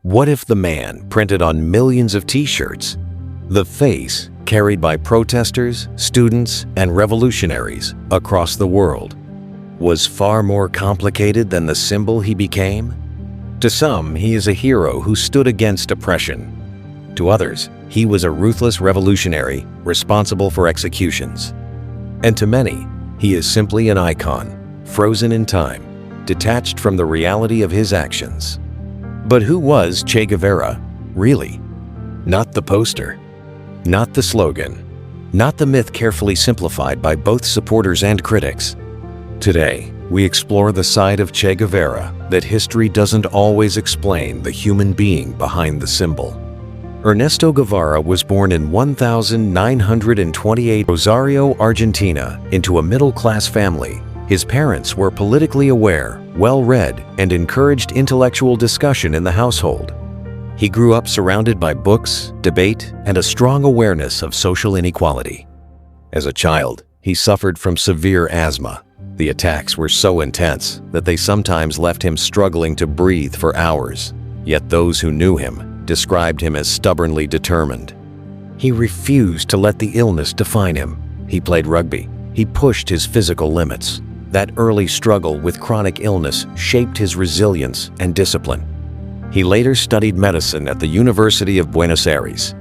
What if the man printed on millions of t-shirts, the face carried by protesters, students, and revolutionaries across the world, was far more complicated than the symbol he became? To some, he is a hero who stood against oppression. To others, he was a ruthless revolutionary responsible for executions. And to many, he is simply an icon, frozen in time, detached from the reality of his actions. But who was Che Guevara, really? Not the poster, not the slogan, not the myth carefully simplified by both supporters and critics. Today, we explore the side of Che Guevara that history doesn't always explain, the human being behind the symbol. Ernesto Guevara was born in 1928 Rosario, Argentina, into a middle-class family. His parents were politically aware, well-read, and encouraged intellectual discussion in the household. He grew up surrounded by books, debate, and a strong awareness of social inequality. As a child, he suffered from severe asthma. The attacks were so intense that they sometimes left him struggling to breathe for hours. Yet those who knew him described him as stubbornly determined. He refused to let the illness define him. He played rugby. He pushed his physical limits. That early struggle with chronic illness shaped his resilience and discipline. He later studied medicine at the University of Buenos Aires.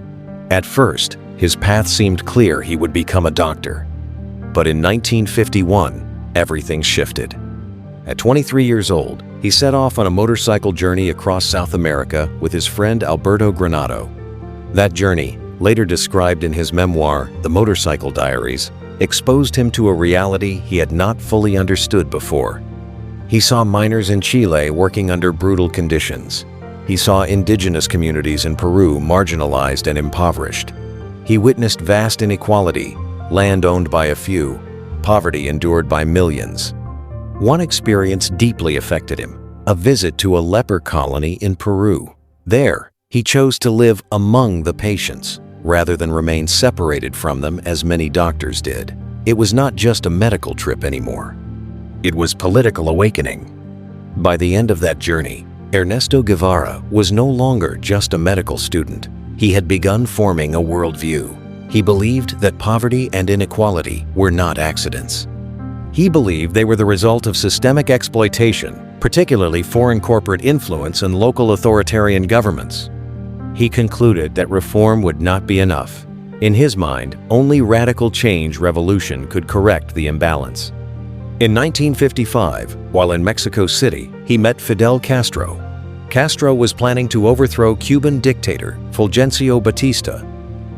At first, his path seemed clear: he would become a doctor. But in 1951, everything shifted. At 23 years old, he set off on a motorcycle journey across South America with his friend Alberto Granado. That journey, later described in his memoir, The Motorcycle Diaries, exposed him to a reality he had not fully understood before. He saw miners in Chile working under brutal conditions. He saw indigenous communities in Peru marginalized and impoverished. He witnessed vast inequality, land owned by a few, poverty endured by millions. One experience deeply affected him: a visit to a leper colony in Peru. There, he chose to live among the patients, rather than remain separated from them as many doctors did. It was not just a medical trip anymore. It was political awakening. By the end of that journey, Ernesto Guevara was no longer just a medical student. He had begun forming a worldview. He believed that poverty and inequality were not accidents. He believed they were the result of systemic exploitation, particularly foreign corporate influence and local authoritarian governments. He concluded that reform would not be enough. In his mind, only radical change revolution could correct the imbalance. In 1955, while in Mexico City, he met Fidel Castro. Castro was planning to overthrow Cuban dictator Fulgencio Batista.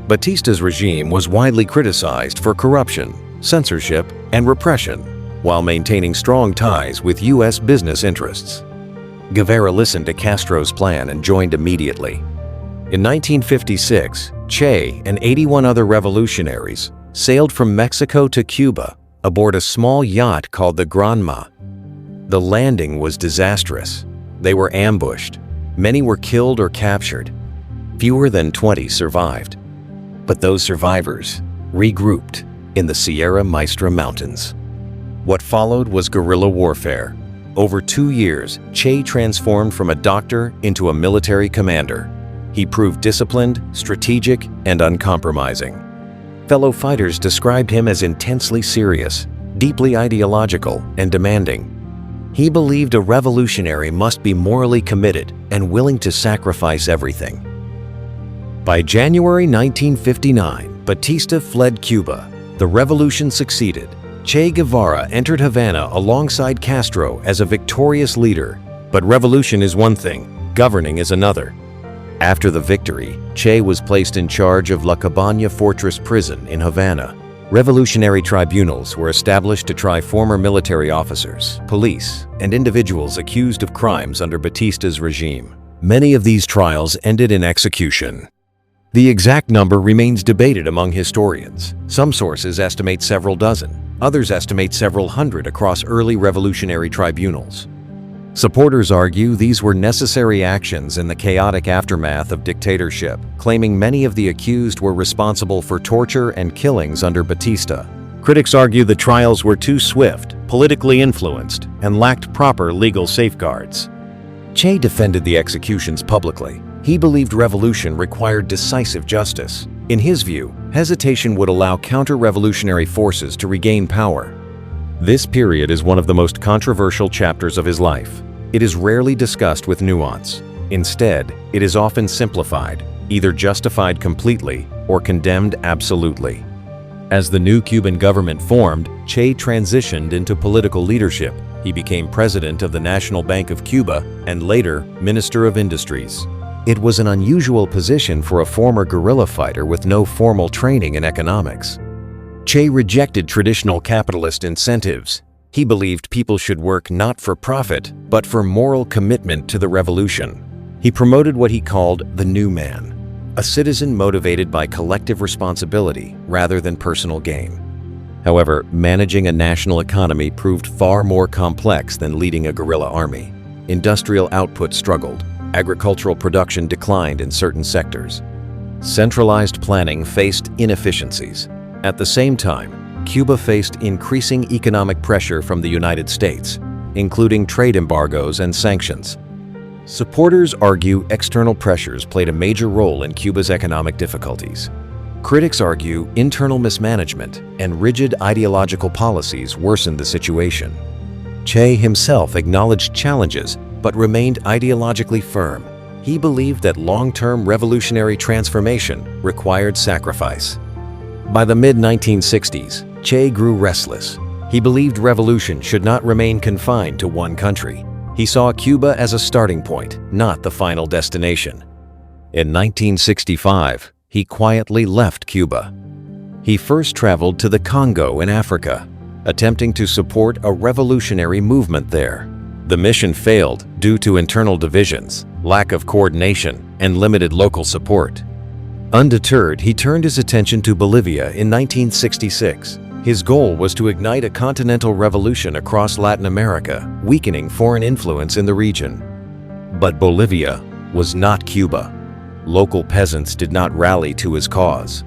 Batista's regime was widely criticized for corruption, censorship, and repression, while maintaining strong ties with U.S. business interests. Guevara listened to Castro's plan and joined immediately. In 1956, Che and 81 other revolutionaries sailed from Mexico to Cuba aboard a small yacht called the Granma. The landing was disastrous. They were ambushed. Many were killed or captured. Fewer than 20 survived. But those survivors regrouped in the Sierra Maestra Mountains. What followed was guerrilla warfare. Over 2 years, Che transformed from a doctor into a military commander. He proved disciplined, strategic, and uncompromising. Fellow fighters described him as intensely serious, deeply ideological, and demanding. He believed a revolutionary must be morally committed and willing to sacrifice everything. By January 1959, Batista fled Cuba. The revolution succeeded. Che Guevara entered Havana alongside Castro as a victorious leader. But revolution is one thing, governing is another. After the victory, Che was placed in charge of La Cabaña Fortress Prison in Havana. Revolutionary tribunals were established to try former military officers, police, and individuals accused of crimes under Batista's regime. Many of these trials ended in execution. The exact number remains debated among historians. Some sources estimate several dozen, others estimate several hundred across early revolutionary tribunals. Supporters argue these were necessary actions in the chaotic aftermath of dictatorship, claiming many of the accused were responsible for torture and killings under Batista. Critics argue the trials were too swift, politically influenced, and lacked proper legal safeguards. Che defended the executions publicly. He believed revolution required decisive justice. In his view, hesitation would allow counter-revolutionary forces to regain power. This period is one of the most controversial chapters of his life. It is rarely discussed with nuance. Instead, it is often simplified, either justified completely or condemned absolutely. As the new Cuban government formed, Che transitioned into political leadership. He became president of the National Bank of Cuba and later Minister of Industries. It was an unusual position for a former guerrilla fighter with no formal training in economics. Che rejected traditional capitalist incentives. He believed people should work not for profit, but for moral commitment to the revolution. He promoted what he called the new man, a citizen motivated by collective responsibility rather than personal gain. However, managing a national economy proved far more complex than leading a guerrilla army. Industrial output struggled. Agricultural production declined in certain sectors. Centralized planning faced inefficiencies. At the same time, Cuba faced increasing economic pressure from the United States, including trade embargoes and sanctions. Supporters argue external pressures played a major role in Cuba's economic difficulties. Critics argue internal mismanagement and rigid ideological policies worsened the situation. Che himself acknowledged challenges but remained ideologically firm. He believed that long-term revolutionary transformation required sacrifice. By the mid-1960s, Che grew restless. He believed revolution should not remain confined to one country. He saw Cuba as a starting point, not the final destination. In 1965, he quietly left Cuba. He first traveled to the Congo in Africa, attempting to support a revolutionary movement there. The mission failed due to internal divisions, lack of coordination, and limited local support. Undeterred, he turned his attention to Bolivia in 1966. His goal was to ignite a continental revolution across Latin America, weakening foreign influence in the region. But Bolivia was not Cuba. Local peasants did not rally to his cause.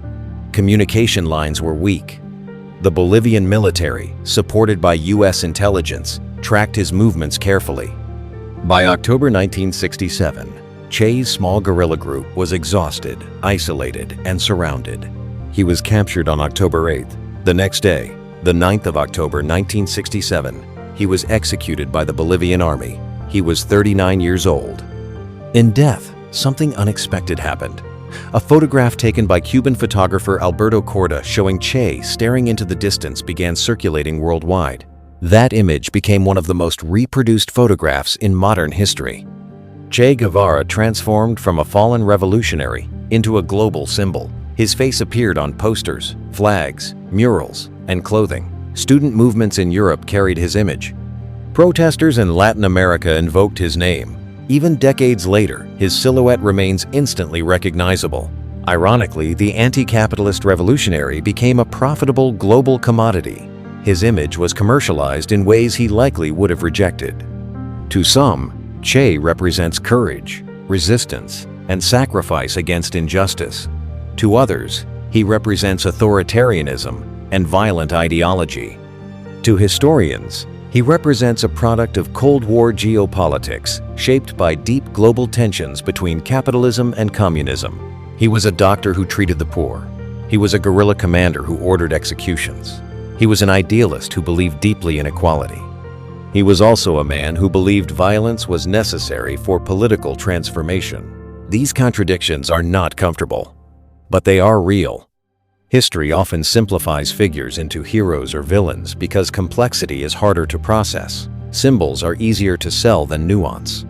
Communication lines were weak. The Bolivian military, supported by U.S. intelligence, tracked his movements carefully. By October 1967, Che's small guerrilla group was exhausted, isolated, and surrounded. He was captured on October 8th. The next day, the 9th of October 1967, he was executed by the Bolivian army. He was 39 years old. In death, something unexpected happened. A photograph taken by Cuban photographer Alberto Corda showing Che staring into the distance began circulating worldwide. That image became one of the most reproduced photographs in modern history. Che Guevara transformed from a fallen revolutionary into a global symbol. His face appeared on posters, flags, murals, and clothing. Student movements in Europe carried his image. Protesters in Latin America invoked his name. Even decades later, his silhouette remains instantly recognizable. Ironically, the anti-capitalist revolutionary became a profitable global commodity. His image was commercialized in ways he likely would have rejected. To some, Che represents courage, resistance, and sacrifice against injustice. To others, he represents authoritarianism and violent ideology. To historians, he represents a product of Cold War geopolitics shaped by deep global tensions between capitalism and communism. He was a doctor who treated the poor. He was a guerrilla commander who ordered executions. He was an idealist who believed deeply in equality. He was also a man who believed violence was necessary for political transformation. These contradictions are not comfortable, but they are real. History often simplifies figures into heroes or villains because complexity is harder to process. Symbols are easier to sell than nuance.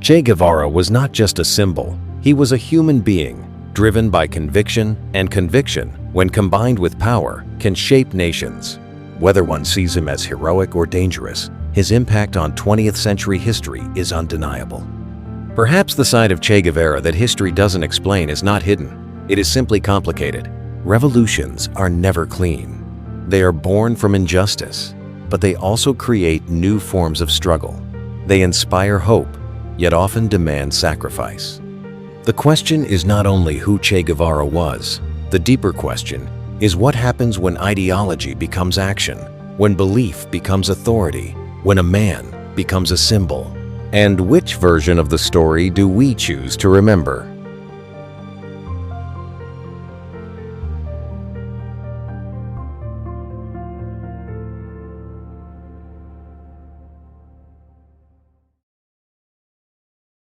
Che Guevara was not just a symbol. He was a human being, driven by conviction, and conviction, when combined with power, can shape nations. Whether one sees him as heroic or dangerous, his impact on 20th century history is undeniable. Perhaps the side of Che Guevara that history doesn't explain is not hidden. It is simply complicated. Revolutions are never clean. They are born from injustice, but they also create new forms of struggle. They inspire hope, yet often demand sacrifice. The question is not only who Che Guevara was. The deeper question is what happens when ideology becomes action, when belief becomes authority, when a man becomes a symbol. And which version of the story do we choose to remember?